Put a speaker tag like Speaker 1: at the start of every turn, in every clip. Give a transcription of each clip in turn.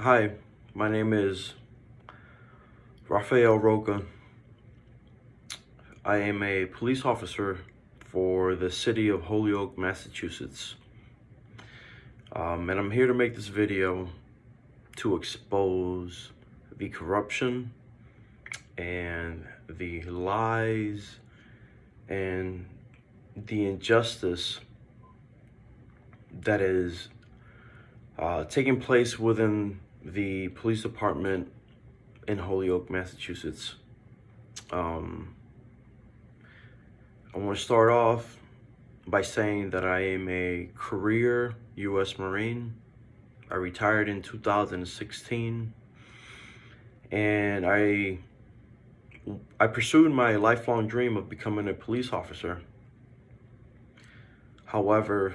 Speaker 1: Hi, my name is Rafael Roca. I am a police officer for the city of Holyoke, Massachusetts. And I'm here to make this video to expose the corruption and the lies and the injustice that is taking place within the police department in Holyoke, Massachusetts. I want to start off by saying that I am a career U.S. Marine. I retired in 2016, and I pursued my lifelong dream of becoming a police officer. However,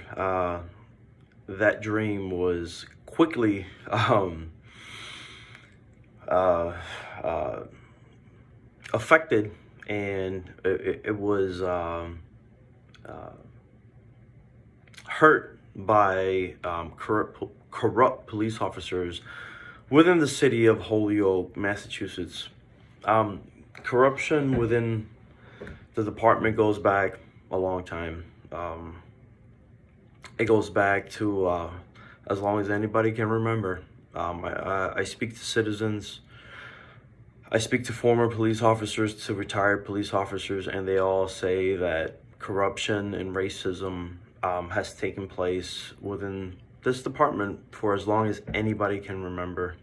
Speaker 1: that dream was quickly affected, and it was hurt by corrupt police officers within the city of Holyoke, Massachusetts. Corruption within the department goes back a long time. It goes back to as long as anybody can remember. I speak to citizens. I speak to former police officers, to retired police officers, and they all say that corruption and racism has taken place within this department for as long as anybody can remember.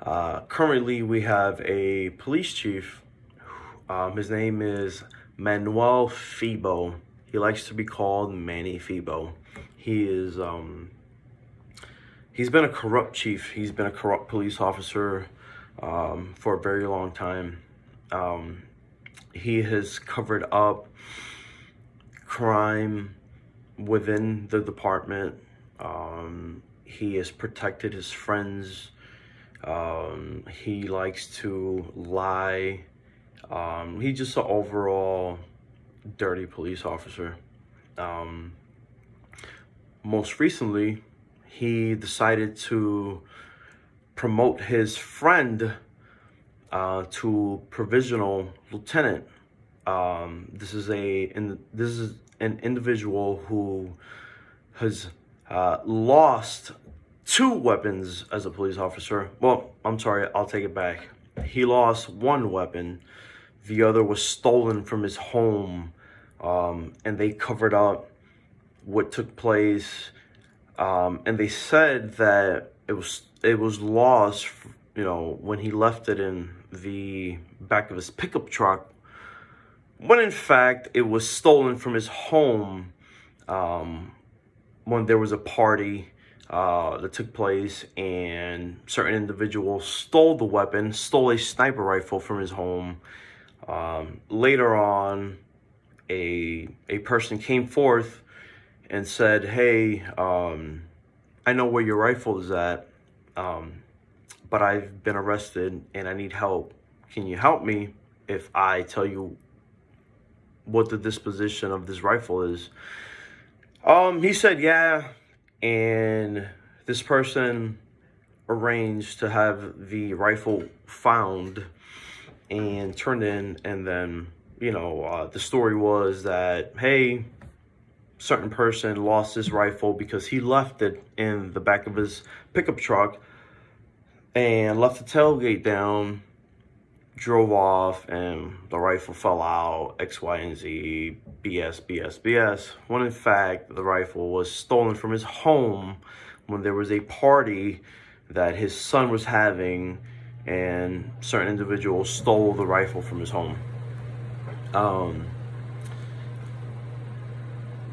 Speaker 1: Currently, we have a police chief. His name is Manuel Fibo. He likes to be called Manny Fibo. He is he's been a corrupt chief. He's been a corrupt police officer for a very long time. He has covered up crime within the department. He has protected his friends. He likes to lie. He's just an overall dirty police officer. Most recently, he decided to promote his friend to provisional lieutenant. This is an individual who has lost 2 weapons as a police officer. Well, I'm sorry, I'll take it back. He lost 1 weapon. The other was stolen from his home, and they covered up what took place. And they said that it was lost, when he left it in the back of his pickup truck, when in fact it was stolen from his home when there was a party that took place, and certain individuals stole the weapon, stole a sniper rifle from his home. Later on, a person came forth and said, "Hey, I know where your rifle is at, but I've been arrested and I need help. Can you help me if I tell you what the disposition of this rifle is?" He said, "Yeah," and this person arranged to have the rifle found and turned in, and then, the story was that, hey, certain person lost his rifle because he left it in the back of his pickup truck and left the tailgate down, drove off, and the rifle fell out, X, Y, and Z, BS, when in fact the rifle was stolen from his home when there was a party that his son was having, and certain individuals stole the rifle from his home.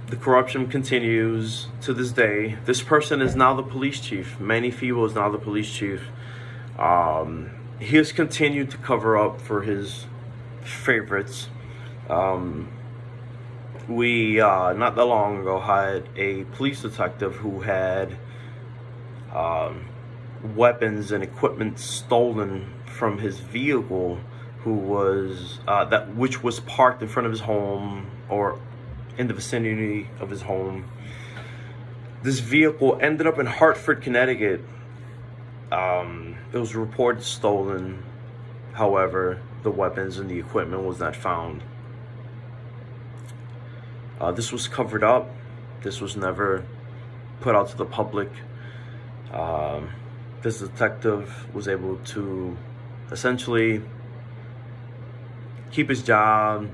Speaker 1: The corruption continues to this day. This person is now the police chief. Manny Fibo is now the police chief. He has continued to cover up for his favorites. We not that long ago had a police detective who had weapons and equipment stolen from his vehicle, who was which was parked in front of his home or in the vicinity of his home. This vehicle ended up in Hartford, Connecticut. It was reported stolen. However, the weapons and the equipment was not found. This was covered up. This was never put out to the public. This detective was able to essentially keep his job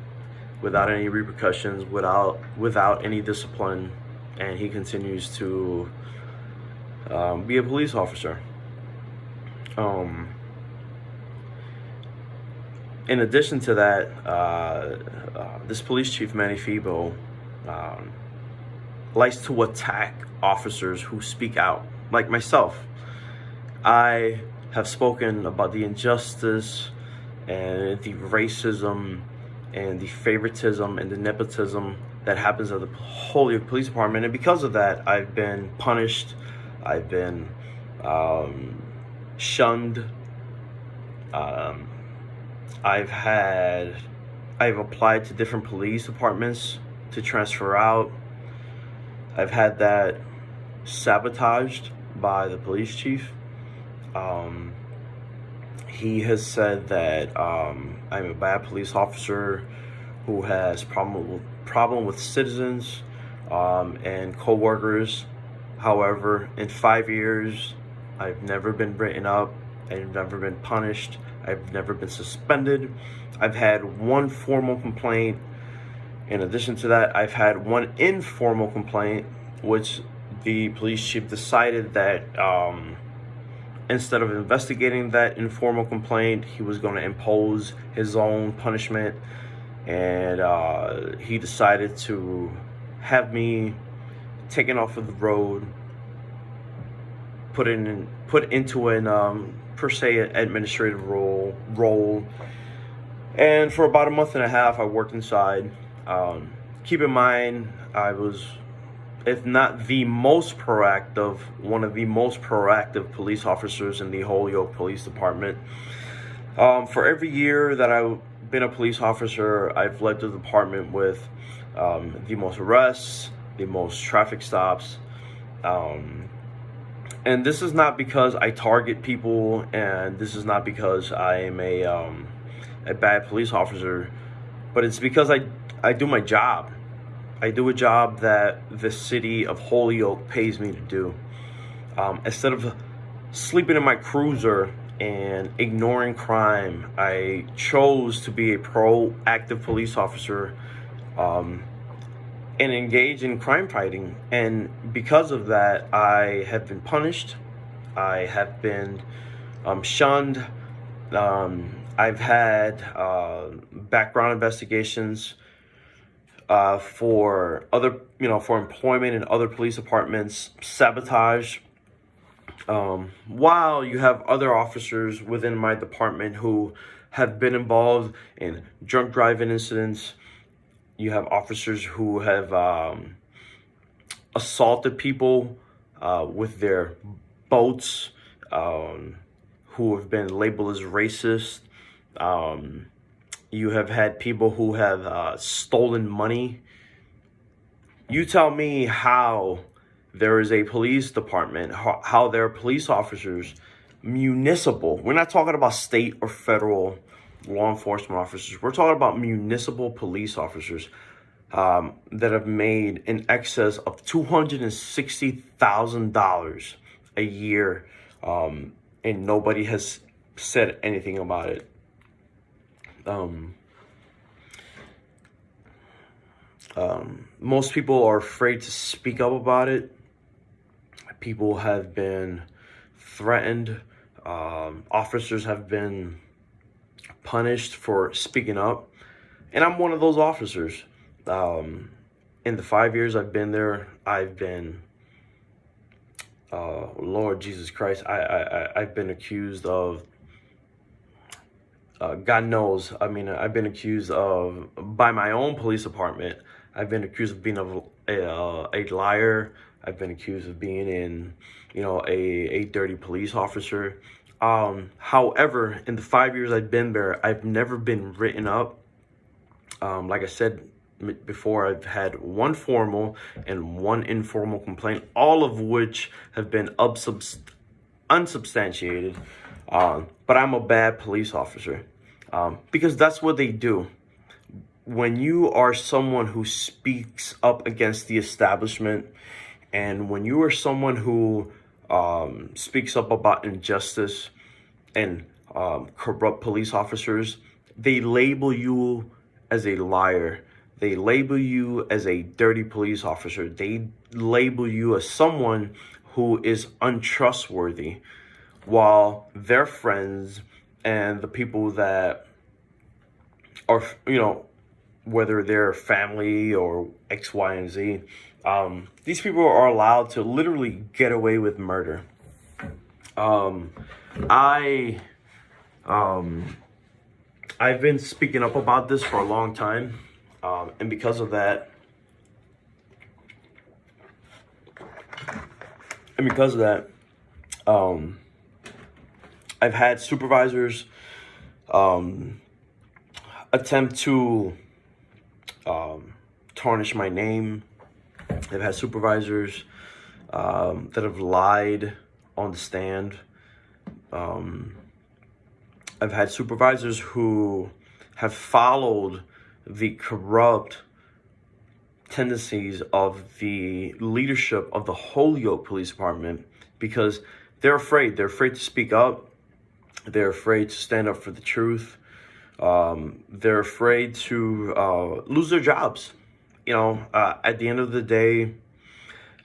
Speaker 1: without any repercussions, without any discipline, and he continues to be a police officer. In addition to that, this police chief, Manny Fibo, likes to attack officers who speak out, like myself. I have spoken about the injustice and the racism and the favoritism and the nepotism that happens at the Holyoke Police Department, and because of that, I've been punished. I've been shunned. I've applied to different police departments to transfer out. I've had that sabotaged by the police chief. He has said that I'm a bad police officer who has problem with citizens and co-workers. However, in 5 years, I've never been written up. I've never been punished. I've never been suspended. I've had one formal complaint. In addition to that, I've had one informal complaint, which the police chief decided that instead of investigating that informal complaint, he was going to impose his own punishment, and he decided to have me taken off of the road, put into an per se administrative role, and for about a month and a half, I worked inside. Keep in mind, I was, if not the most proactive, one of the most proactive police officers in the Holyoke Police Department. For every year that I've been a police officer, I've led the department with the most arrests, the most traffic stops. And this is not because I target people, and this is not because I am a bad police officer, but it's because I do my job. I do a job that the city of Holyoke pays me to do. Instead of sleeping in my cruiser and ignoring crime, I chose to be a proactive police officer and engage in crime fighting. And because of that, I have been punished. I have been shunned. I've had background investigations for employment in other police departments, sabotage. While you have other officers within my department who have been involved in drunk driving incidents, you have officers who have assaulted people with their boats, who have been labeled as racist. You have had people who have stolen money. You tell me how there is a police department, how there are police officers, municipal. We're not talking about state or federal law enforcement officers. We're talking about municipal police officers that have made in excess of $260,000 a year, and nobody has said anything about it. Most people are afraid to speak up about it. People have been threatened. Officers have been punished for speaking up. And I'm one of those officers. In the 5 years I've been there, I've been, Lord Jesus Christ, I've been accused of, God knows, I mean, I've been accused of, by my own police department, I've been accused of being a liar. I've been accused of being a dirty police officer. However, in the 5 years I've been there, I've never been written up. Like I said, before. I've had one formal and one informal complaint, all of which have been unsubstantiated. But I'm a bad police officer because that's what they do. When you are someone who speaks up against the establishment, and when you are someone who speaks up about injustice and corrupt police officers, they label you as a liar. They label you as a dirty police officer. They label you as someone who is untrustworthy, while their friends and the people that are, whether they're family or X, Y, and Z, these people are allowed to literally get away with murder. I've been speaking up about this for a long time, and because of that, I've had supervisors attempt to tarnish my name. I've had supervisors that have lied on the stand. I've had supervisors who have followed the corrupt tendencies of the leadership of the Holyoke Police Department because they're afraid. They're afraid to speak up. They're afraid to stand up for the truth. They're afraid to lose their jobs. At the end of the day,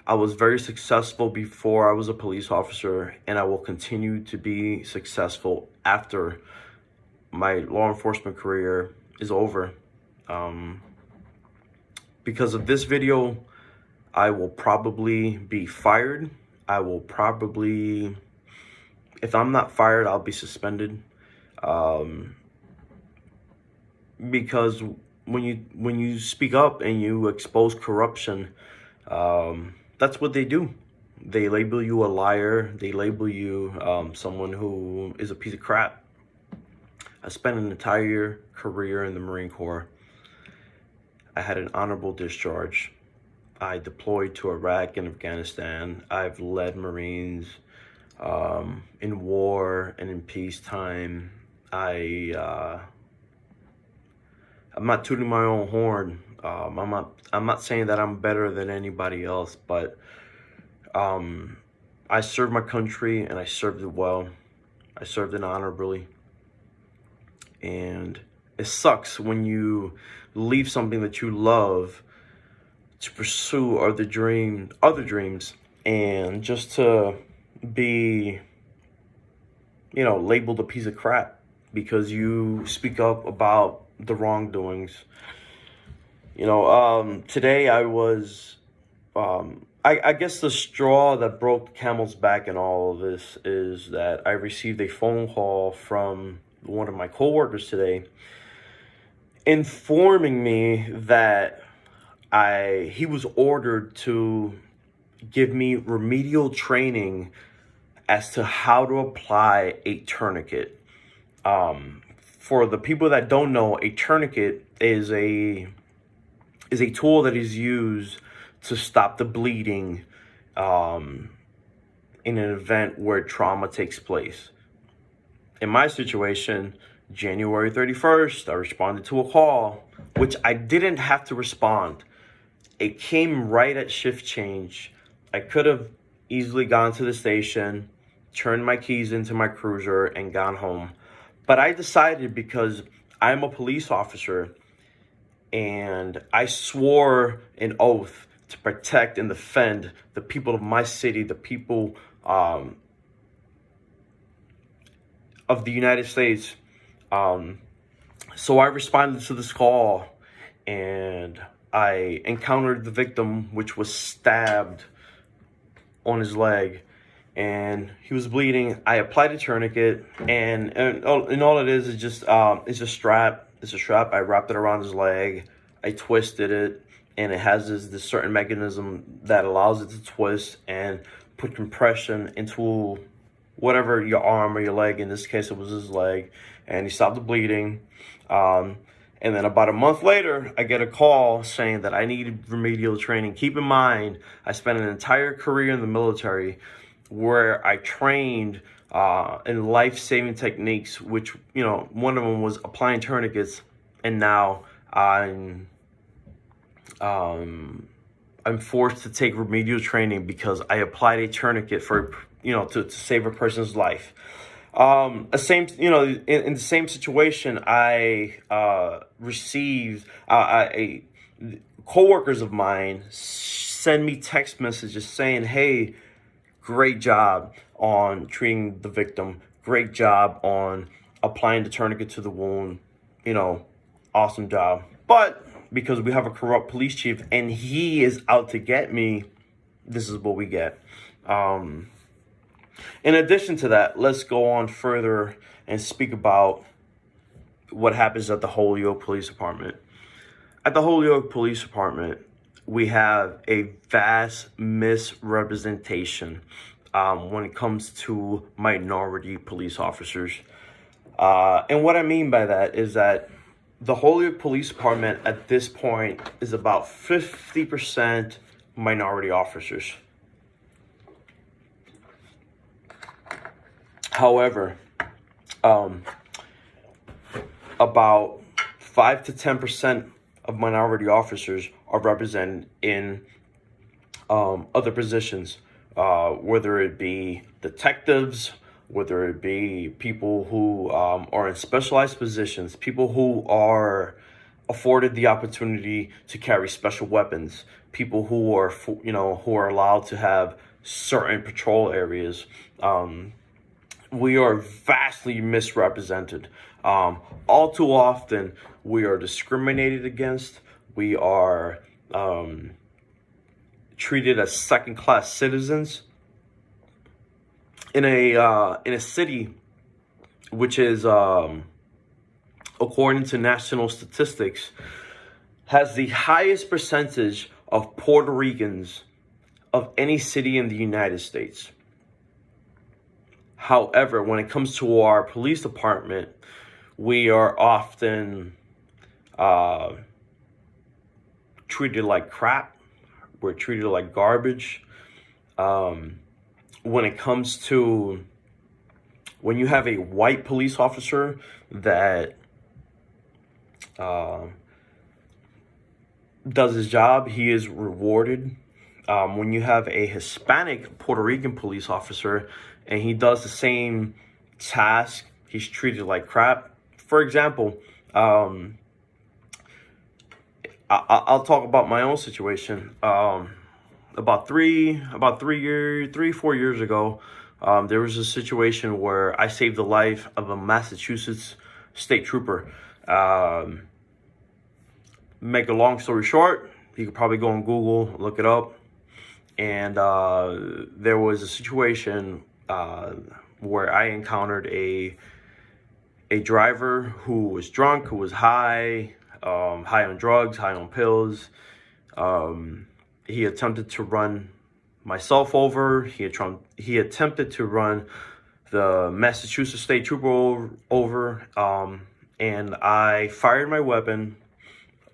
Speaker 1: I was very successful before I was a police officer, and I will continue to be successful after my law enforcement career is over. Because of this video, I will probably be fired. I will probably, if I'm not fired, I'll be suspended. Because when you speak up and you expose corruption, that's what they do. They label you a liar. They label you someone who is a piece of crap. I spent an entire career in the Marine Corps. I had an honorable discharge. I deployed to Iraq and Afghanistan. I've led Marines in war and in peacetime. I'm not tooting my own horn. I'm not saying that I'm better than anybody else, but I served my country and I served it well. I served it honorably. And it sucks when you leave something that you love to pursue other dreams, and just to be, labeled a piece of crap because you speak up about the wrongdoings. Today I was, I guess the straw that broke the camel's back in all of this is that I received a phone call from one of my coworkers today informing me that he was ordered to give me remedial training as to how to apply a tourniquet. For the people that don't know, a tourniquet is a tool that is used to stop the bleeding in an event where trauma takes place. In my situation, January 31st, I responded to a call, which I didn't have to respond. It came right at shift change. I could have easily gone to the station, turned my keys into my cruiser, and gone home. But I decided, because I'm a police officer and I swore an oath to protect and defend the people of my city, the people of the United States. So I responded to this call, and I encountered the victim, which was stabbed on his leg, and he was bleeding. I applied a tourniquet, and all it is just it's a strap. It's a strap. I wrapped it around his leg. I twisted it, and it has this certain mechanism that allows it to twist and put compression into whatever, your arm or your leg. In this case, it was his leg, and he stopped the bleeding. And And then about a month later, I get a call saying that I needed remedial training. Keep in mind, I spent an entire career in the military where I trained in life-saving techniques, which, one of them was applying tourniquets. And now I'm forced to take remedial training because I applied a tourniquet to save a person's life. In the same situation, I received coworkers of mine send me text messages saying, "Hey, great job on treating the victim. Great job on applying the tourniquet to the wound. Awesome job." But because we have a corrupt police chief and he is out to get me, this is what we get. In addition to that, let's go on further and speak about what happens at the Holyoke Police Department. At the Holyoke Police Department, we have a vast misrepresentation when it comes to minority police officers. And what I mean by that is that the Holyoke Police Department at this point is about 50% minority officers. However, about 5 to 10% of minority officers are represented in other positions, whether it be detectives, whether it be people who are in specialized positions, people who are afforded the opportunity to carry special weapons, people who are allowed to have certain patrol areas. We are vastly misrepresented. All too often, we are discriminated against. We are treated as second-class citizens in a city which is, according to national statistics, has the highest percentage of Puerto Ricans of any city in the United States. However, when it comes to our police department, we are often treated like crap. We're treated like garbage. When it comes to when you have a white police officer that does his job, he is rewarded. When you have a Hispanic Puerto Rican police officer and he does the same task, he's treated like crap. For example, I'll talk about my own situation. About 4 years ago, there was a situation where I saved the life of a Massachusetts state trooper. Make a long story short, you could probably go on Google, look it up. And there was a situation where I encountered a driver who was drunk, who was high on drugs, high on pills. He attempted to run myself over. He attempted to run the Massachusetts state trooper over. And I fired my weapon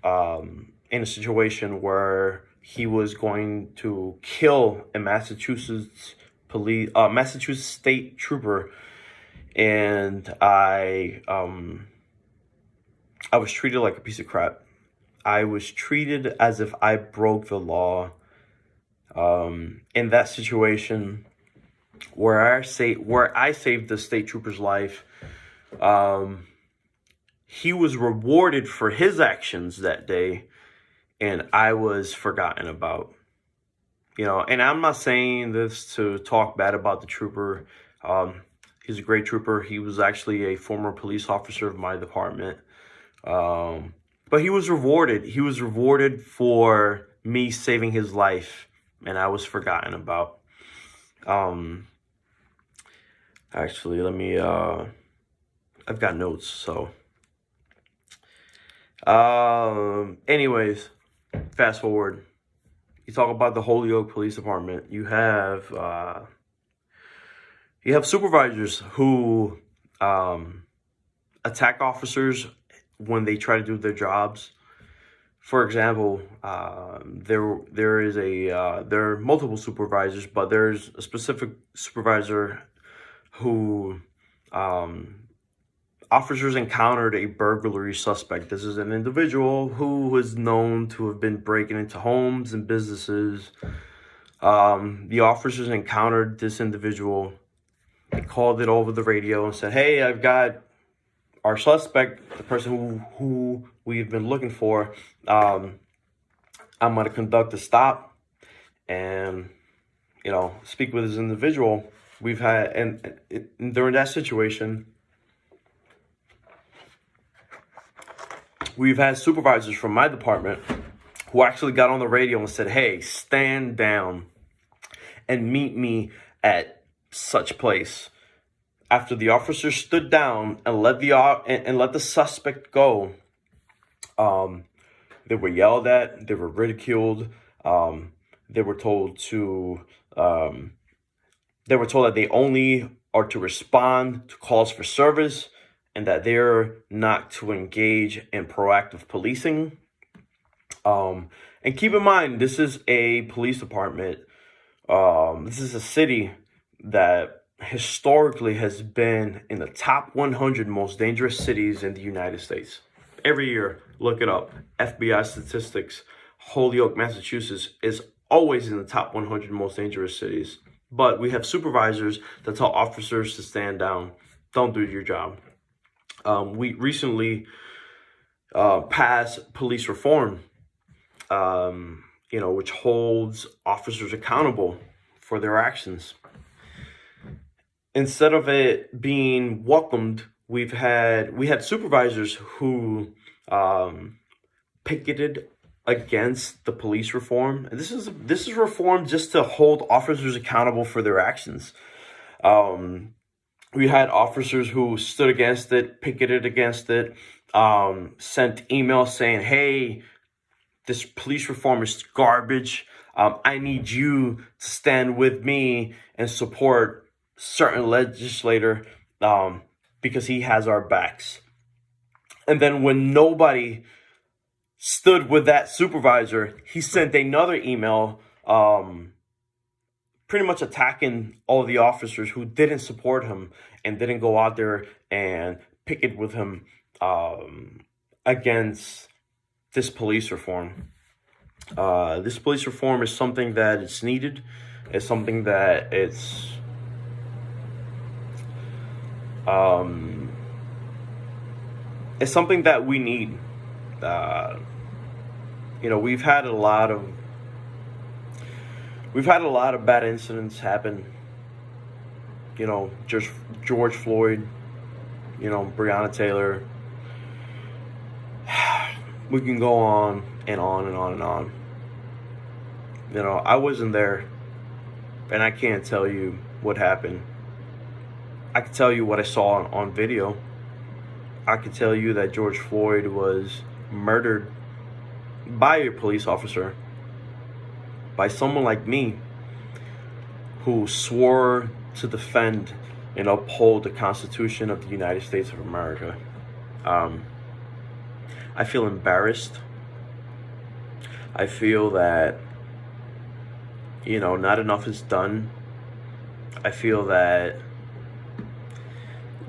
Speaker 1: in a situation where he was going to kill a Massachusetts state trooper, and I was treated like a piece of crap. I was treated as if I broke the law. In that situation, where I saved the state trooper's life, he was rewarded for his actions that day, and I was forgotten about. And I'm not saying this to talk bad about the trooper. He's a great trooper. He was actually a former police officer of my department. But he was rewarded. He was rewarded for me saving his life, and I was forgotten about. Actually, let me, I've got notes, so. Anyways, fast forward. You talk about the Holyoke Police Department. You have supervisors who attack officers when they try to do their jobs. For example, there are multiple supervisors, but there's a specific supervisor who officers encountered a burglary suspect. This is an individual who was known to have been breaking into homes and businesses. The officers encountered this individual. They called it over the radio and said, "Hey, I've got our suspect, the person who we've been looking for. I'm going to conduct a stop and, speak with this individual." We've had, and during that situation, we've had supervisors from my department who actually got on the radio and said, "Hey, stand down and meet me at such place." After the officer stood down and let the suspect go, they were yelled at, they were ridiculed, they were told that they only are to respond to calls for service and that they're not to engage in proactive policing. And keep in mind, this is a police department. This is a city that historically has been in the top 100 most dangerous cities in the United States. Every year, look it up. FBI statistics, Holyoke, Massachusetts is always in the top 100 most dangerous cities. But we have supervisors that tell officers to stand down. Don't do your job. We recently passed police reform, which holds officers accountable for their actions. Instead of it being welcomed, we had supervisors who picketed against the police reform. And this is reform just to hold officers accountable for their actions. We had officers who stood against it, picketed against it, sent emails saying, "Hey, this police reform is garbage. I need you to stand with me and support certain legislator because he has our backs." And then when nobody stood with that supervisor, he sent another email pretty much attacking all the officers who didn't support him and didn't go out there and picket with him against this police reform. This police reform is something that is needed. It's something that it's something that we need. We've had a lot of bad incidents happen. Just George Floyd, Breonna Taylor. We can go on and on and on and on. I wasn't there, and I can't tell you what happened. I can tell you what I saw on video. I can tell you that George Floyd was murdered by a police officer, by someone like me, who swore to defend and uphold the Constitution of the United States of America. I feel embarrassed. I feel that, not enough is done. I feel that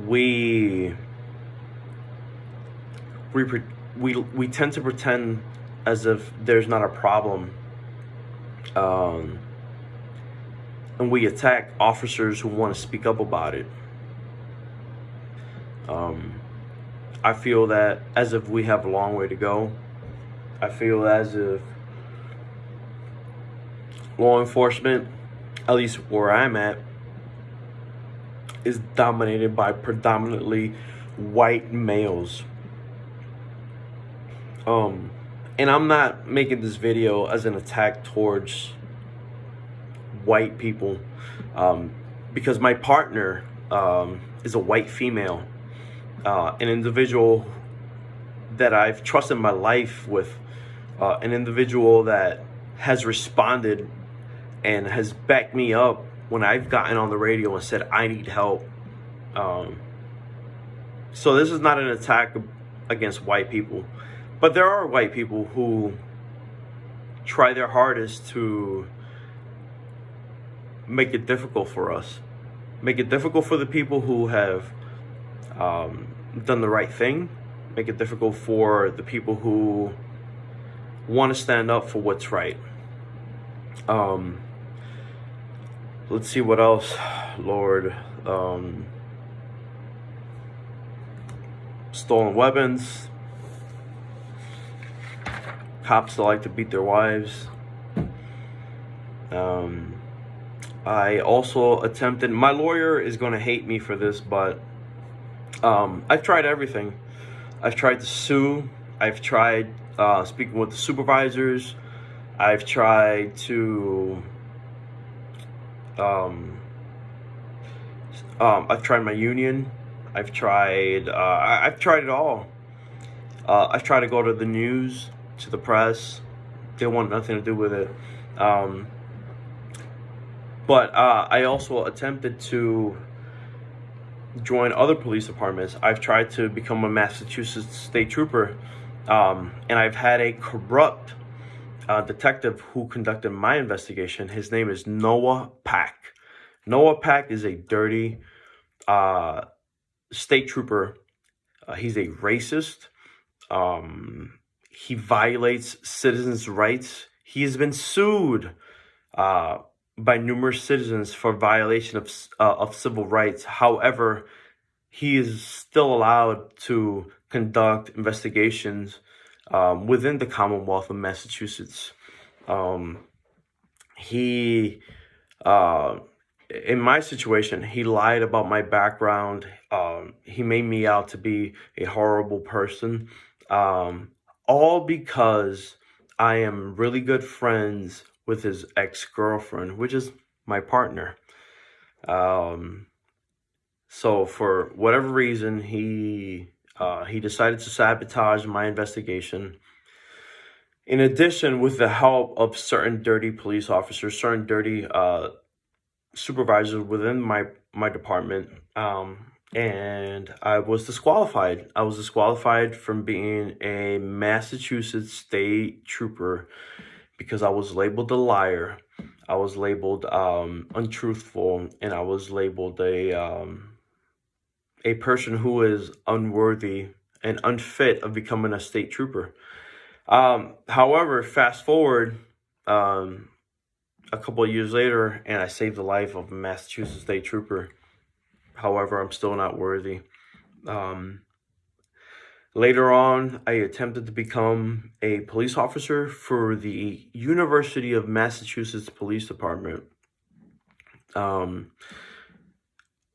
Speaker 1: we tend to pretend as if there's not a problem, and we attack officers who want to speak up about it. I feel that as if we have a long way to go. I feel as if law enforcement, at least where I'm at, is dominated by predominantly white males. And I'm not making this video as an attack towards white people, because my partner is a white female, an individual that I've trusted my life with, an individual that has responded and has backed me up when I've gotten on the radio and said I need help. So this is not an attack against white people. But there are white people who try their hardest to make it difficult for us. Make it difficult for the people who have done the right thing. Make it difficult for the people who want to stand up for what's right. Let's see what else, Lord. Stolen weapons. Cops that like to beat their wives. I also attempted, my lawyer is going to hate me for this, but I've tried everything. I've tried to sue. I've tried speaking with the supervisors. I've tried to I've tried my union. I've tried it all. I've tried to go to the news, to the press. They want nothing to do with it. But I also attempted to join other police departments. I've tried to become a Massachusetts state trooper. And I've had a corrupt detective who conducted my investigation. His name is Noah Pack. Noah Pack is a dirty state trooper. He's a racist. He violates citizens' rights. He has been sued by numerous citizens for violation of civil rights. However, he is still allowed to conduct investigations within the Commonwealth of Massachusetts. In my situation, he lied about my background. He made me out to be a horrible person, all because I am really good friends with his ex-girlfriend, which is my partner. So for whatever reason, he decided to sabotage my investigation. In addition, with the help of certain dirty police officers, certain dirty supervisors within my department, and I was disqualified. I was disqualified from being a Massachusetts state trooper because I was labeled a liar. I was labeled untruthful, and I was labeled a person who is unworthy and unfit of becoming a state trooper. However, fast forward a couple of years later, and I saved the life of a Massachusetts state trooper. However, I'm still not worthy. Later on, I attempted to become a police officer for the University of Massachusetts Police Department.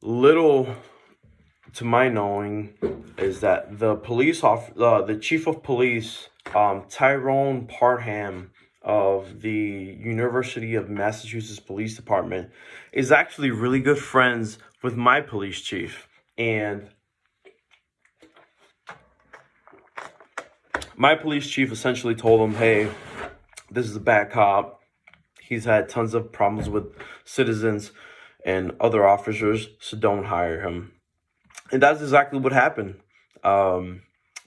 Speaker 1: Little to my knowing is that the chief of police, Tyrone Parham of the University of Massachusetts Police Department, is actually really good friends with my police chief. And my police chief essentially told him, hey, this is a bad cop. He's had tons of problems with citizens and other officers, so don't hire him. And that's exactly what happened.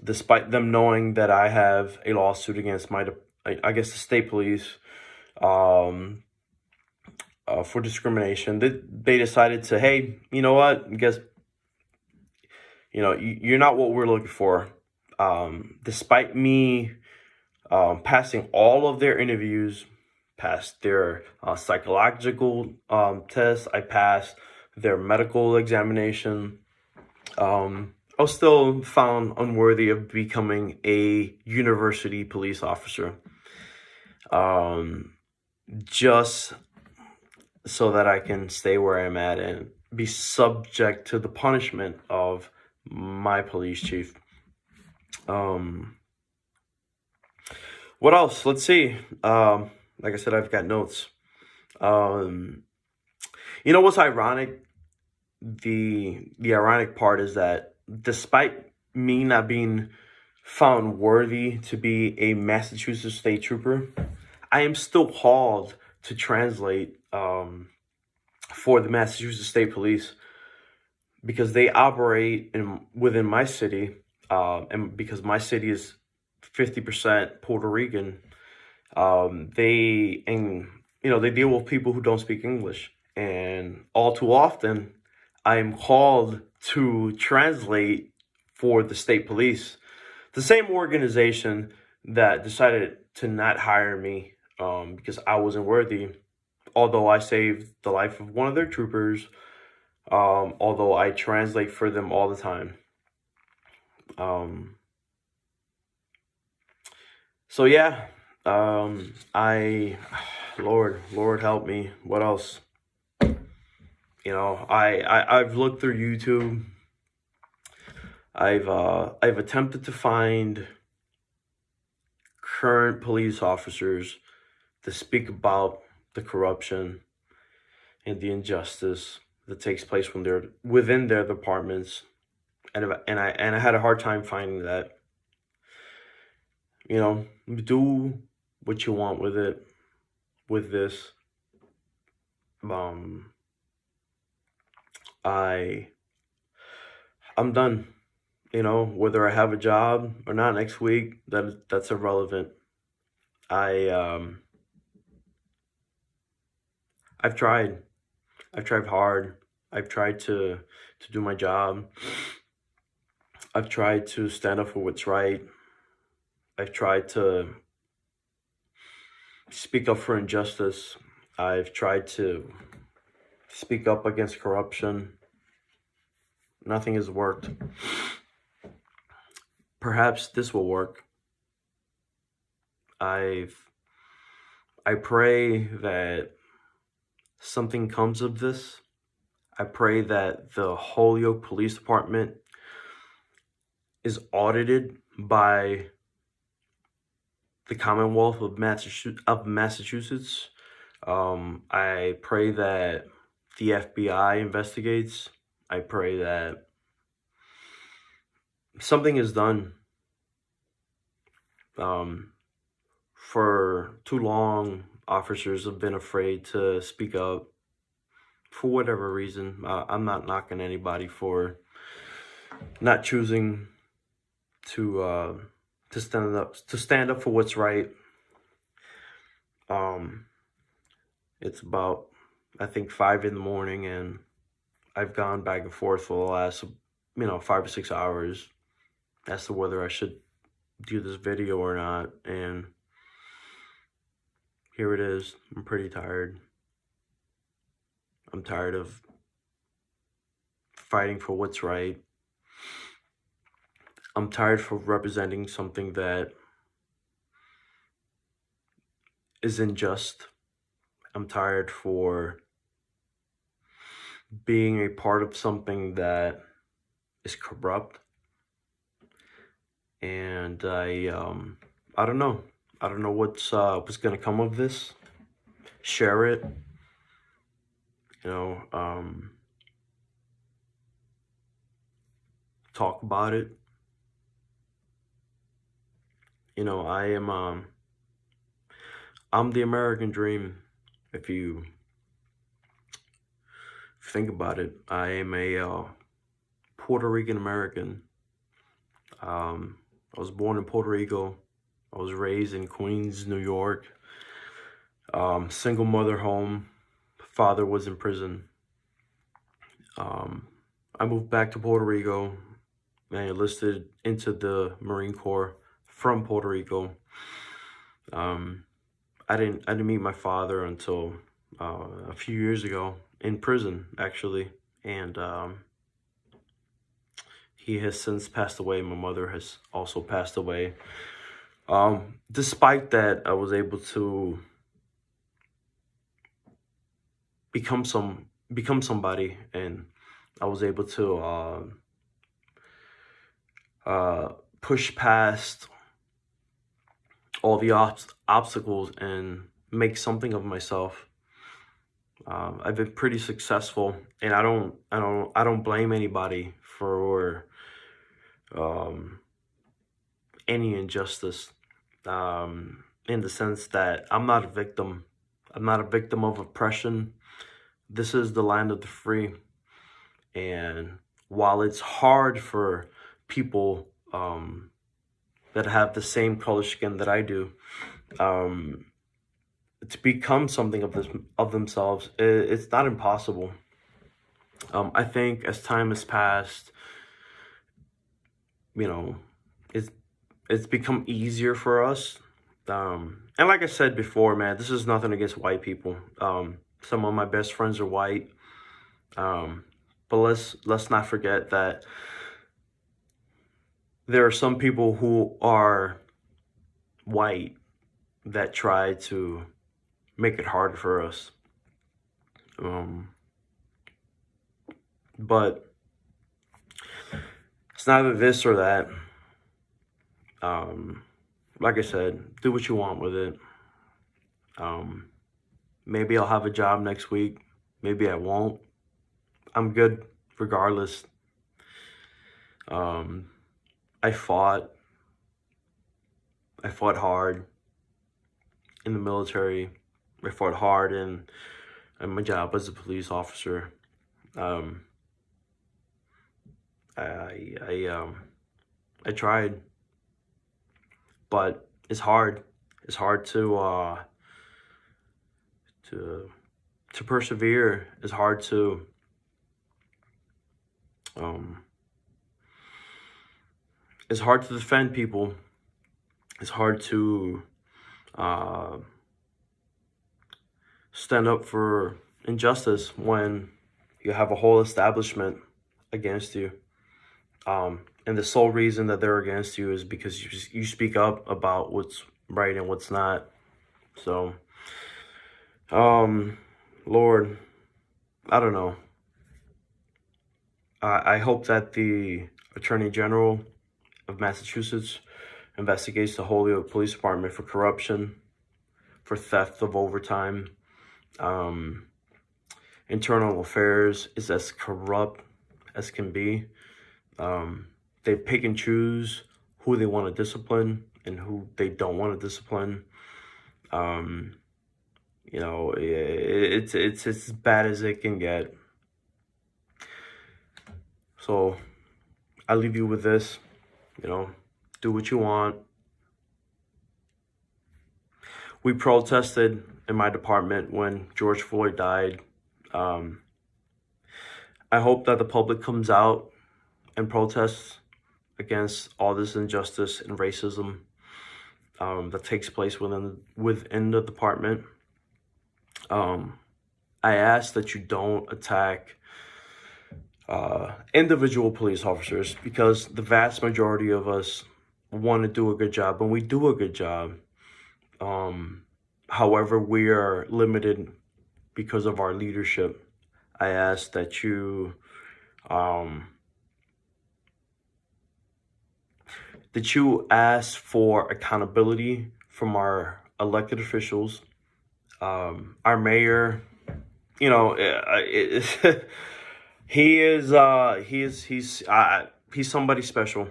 Speaker 1: Despite them knowing that I have a lawsuit against the state police for discrimination, they decided to, hey, you know what? I guess, you're not what we're looking for. Despite me passing all of their interviews, passed their psychological tests, I passed their medical examination, I was still found unworthy of becoming a university police officer. Just so that I can stay where I'm at and be subject to the punishment of my police chief. What else? Let's see. Like I said, I've got notes. What's ironic? The ironic part is that despite me not being found worthy to be a Massachusetts state trooper, I am still called to translate for the Massachusetts State Police because they operate within my city and because my city is 50% Puerto Rican, they deal with people who don't speak English, and all too often, I am called to translate for the state police, the same organization that decided to not hire me because I wasn't worthy. Although I saved the life of one of their troopers, although I translate for them all the time. Um, so yeah, I, Lord help me. What else? I've looked through YouTube. I've attempted to find current police officers to speak about the corruption and the injustice that takes place when they're within their departments, and I had a hard time finding that. Do what you want with it. With this, um, I I'm done. Whether I have a job or not next week, that's irrelevant. I I've tried. I've tried hard. I've tried to do my job. I've tried to stand up for what's right. I've tried to speak up for injustice. I've tried to speak up against corruption. Nothing has worked. Perhaps this will work. I pray that something comes of this. I pray that the Holyoke Police Department is audited by the Commonwealth of Massachusetts. I pray that the FBI investigates. I pray that something is done. For too long, officers have been afraid to speak up for whatever reason. I'm not knocking anybody for not choosing to stand up for what's right. It's about, I think, 5 in the morning, and I've gone back and forth for the last 5 or 6 hours as to whether I should do this video or not, and here it is. I'm pretty tired. I'm tired of fighting for what's right. I'm tired for representing something that is unjust. I'm tired for being a part of something that is corrupt. And I don't know. I don't know what's gonna come of this. Share it. Talk about it. I'm the American dream. If you think about it, I am a Puerto Rican American. I was born in Puerto Rico. I was raised in Queens, New York. Single mother home. Father was in prison. I moved back to Puerto Rico and I enlisted into the Marine Corps from Puerto Rico. I didn't meet my father until a few years ago in prison, actually, and he has since passed away. My mother has also passed away. Despite that, I was able to become somebody, and I was able to push past all the obstacles and make something of myself. I've been pretty successful, and I don't blame anybody for any injustice. In the sense that I'm not a victim. I'm not a victim of oppression. This is the land of the free. And while it's hard for people that have the same color skin that I do, to become something of themselves. It's not impossible. I think as time has passed, you know, it's it's become easier for us. And like I said before, man, this is nothing against white people. Some of my best friends are white. But let's not forget that there are some people who are white that try to make it hard for us. But it's neither this or that. Like I said, do what you want with it. Maybe I'll have a job next week. Maybe I won't. I'm good regardless. I fought hard in the military. I fought hard in my job as a police officer. I tried, but it's hard. It's hard to persevere. It's hard to defend people. It's hard to stand up for injustice when you have a whole establishment against you. And the sole reason that they're against you is because you speak up about what's right and what's not. So, Lord, I don't know. I hope that the Attorney General of Massachusetts investigates the Holyoke Police Department for corruption, for theft of overtime. Internal affairs is as corrupt as can be. They pick and choose who they want to discipline and who they don't want to discipline. It's as bad as it can get. So I leave you with this, do what you want. We protested in my department when George Floyd died. I hope that the public comes out and protests against all this injustice and racism that takes place within the department. I ask that you don't attack individual police officers, because the vast majority of us want to do a good job, and we do a good job. However, we are limited because of our leadership. I ask that you ask for accountability from our elected officials. Our mayor, he's somebody special.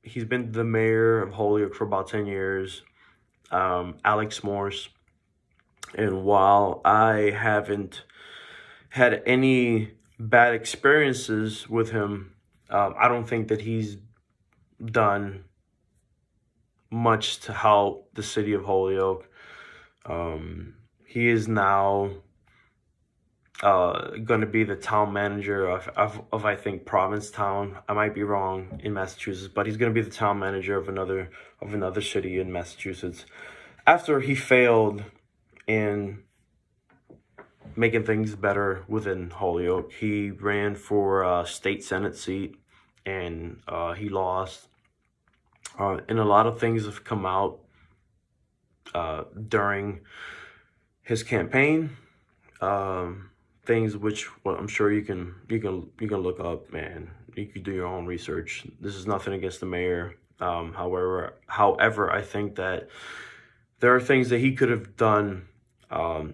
Speaker 1: He's been the mayor of Holyoke for about 10 years, Alex Morse. And while I haven't had any bad experiences with him, I don't think that he's done much to help the city of Holyoke. He is now going to be the town manager of I think Provincetown. I might be wrong, in Massachusetts, but he's going to be the town manager of another city in Massachusetts. After he failed in making things better within Holyoke, he ran for a state Senate seat, and he lost. And a lot of things have come out during his campaign. Things which, well, I'm sure you can look up, man. You can do your own research. This is nothing against the mayor. However, I think that there are things that he could have done to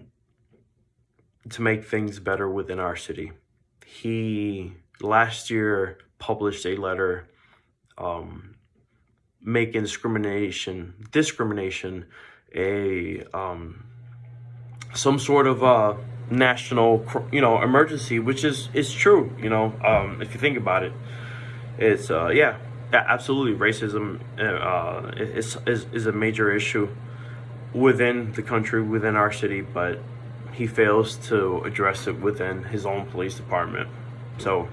Speaker 1: make things better within our city. He last year published a letter making discrimination a some sort of national emergency, which is true. If you think about it, it's Yeah, absolutely, racism is a major issue within the country, within our city, but he fails to address it within his own police department. So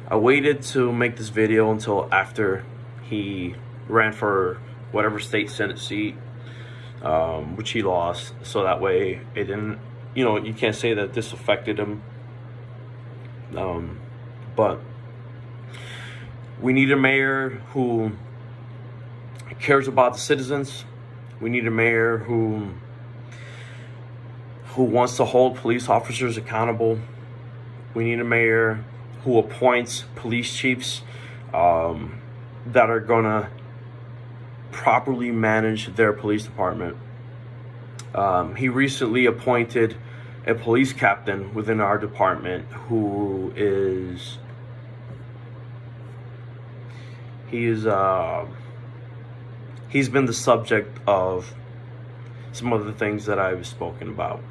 Speaker 1: I waited to make this video until after he ran for whatever state senate seat, which he lost, so that way it didn't, you can't say that this affected him. But we need a mayor who cares about the citizens. We need a mayor who wants to hold police officers accountable. We need a mayor who appoints police chiefs that are gonna properly manage their police department. He recently appointed a police captain within our department who is he's been the subject of some of the things that I've spoken about.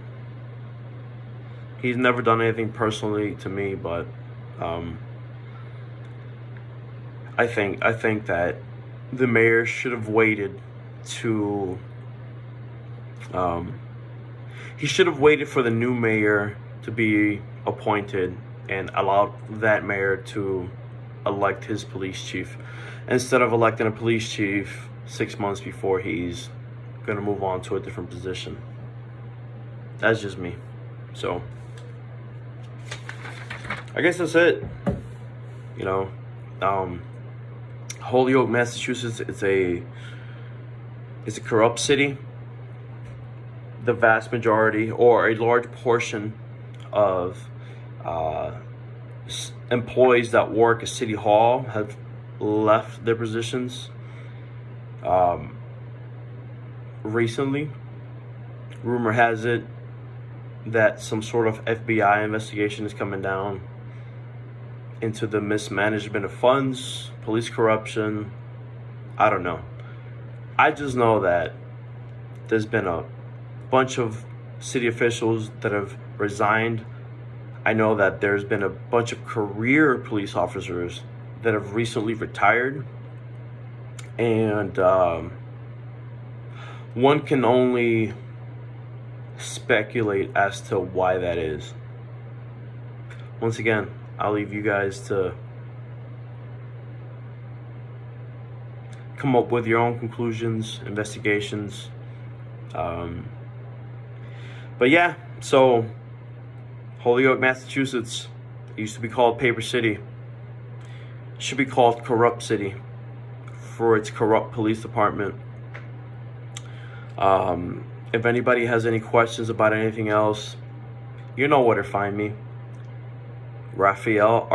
Speaker 1: He's never done anything personally to me, but I think that the mayor should have waited to he should have waited for the new mayor to be appointed and allowed that mayor to elect his police chief, instead of electing a police chief 6 months before he's gonna move on to a different position. That's just me. So I guess that's it. Holyoke, Massachusetts, it's a corrupt city. The vast majority, or a large portion of employees that work at City Hall have left their positions recently. Rumor has it that some sort of FBI investigation is coming down into the mismanagement of funds, police corruption. I don't know. I just know that there's been a bunch of city officials that have resigned. I know that there's been a bunch of career police officers that have recently retired. And one can only speculate as to why that is. Once again, I'll leave you guys to come up with your own conclusions, investigations. But yeah, so Holyoke, Massachusetts, it used to be called Paper City. It should be called Corrupt City for its corrupt police department. If anybody has any questions about anything else, you know where to find me. Raphael,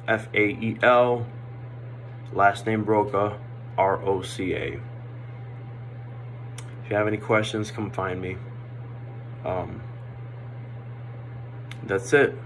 Speaker 1: Rafael, last name Roca, Roca. If you have any questions, come find me. That's it.